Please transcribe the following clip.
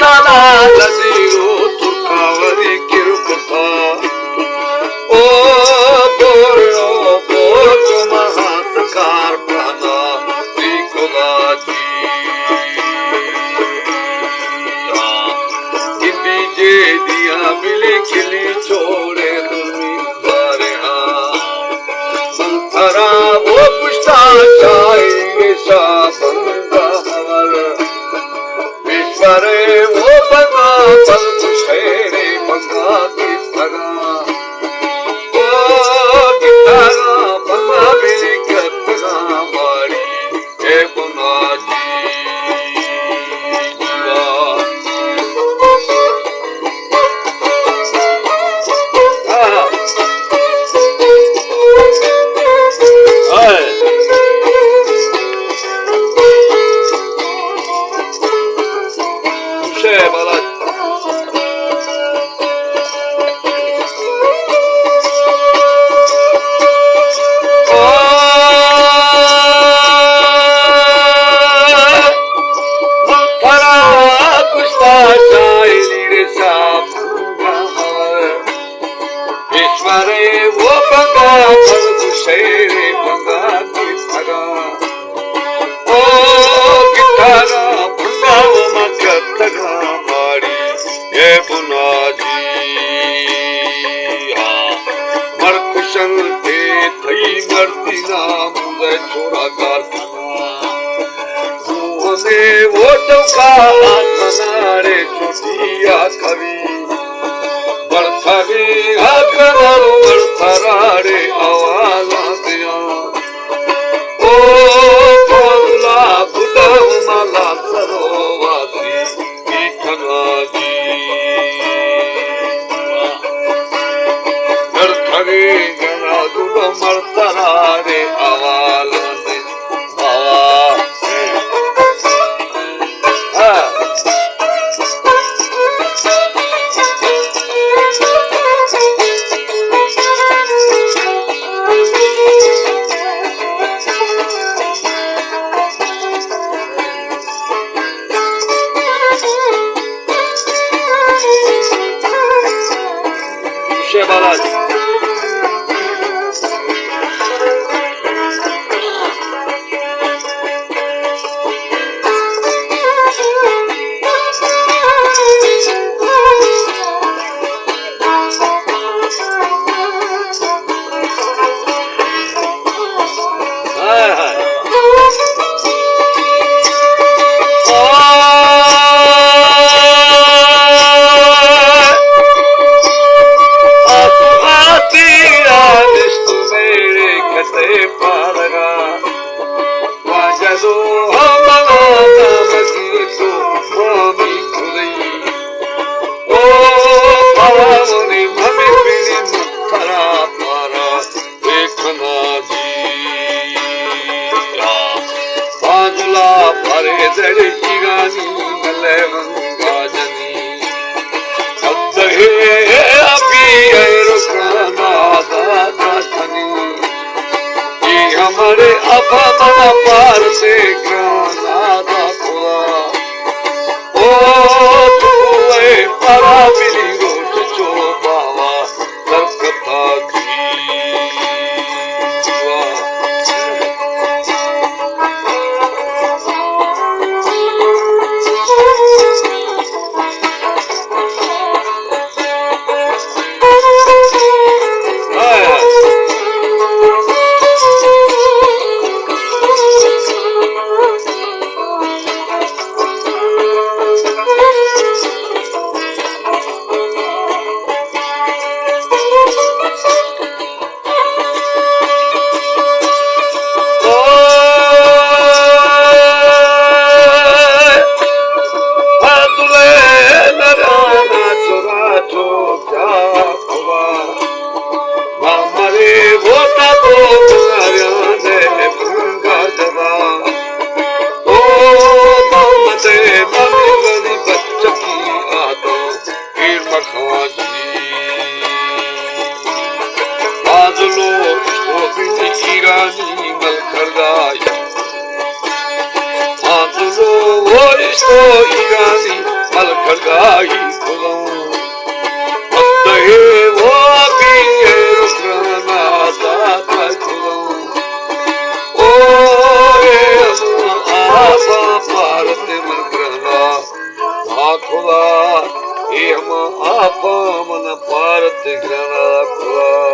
ताला लजीरो तुर्कावरी किरपता ओ बोरो बोज महासकार प्रादा त्रिकुलाजी हिंदी जे दिया मिली खिली छोड़े दुर्मी बारे मंथरा वो पुष्टा चाहे शाबंगा विश्वरे वो बना पल शेरे बंगा की तरह ओ गिटारा बना मेरी कतना मारी ए बुना जी वो बंगा फल शेरे बंगा की तरह ओ गिटारा बंगा वो मकतगा मारी ये बुनाजी मरकुशन थे थई मर्दी नाम मुझे छोड़ा कारखाना मुझे वो चौका बनारे छोटिया कवि बरसावी आकरारो बरसरारे आवाज़ दिया ओ बोला बुदा माला सरोवासी मीठना जी बरसरी गना दुलो मरसरारे आवाज़ दे हमारे अपा पार से ग्राना खुआ ओ तुए परा मिली रोट चो बावा दरकता मल खड़गाई खुदाऊं हे वो भी रुखना दाता खुदाऊं ओ आसा भारत मन ग्रहणा आ खुदा ये हम आपा मन भारत ग्रहणा खुदा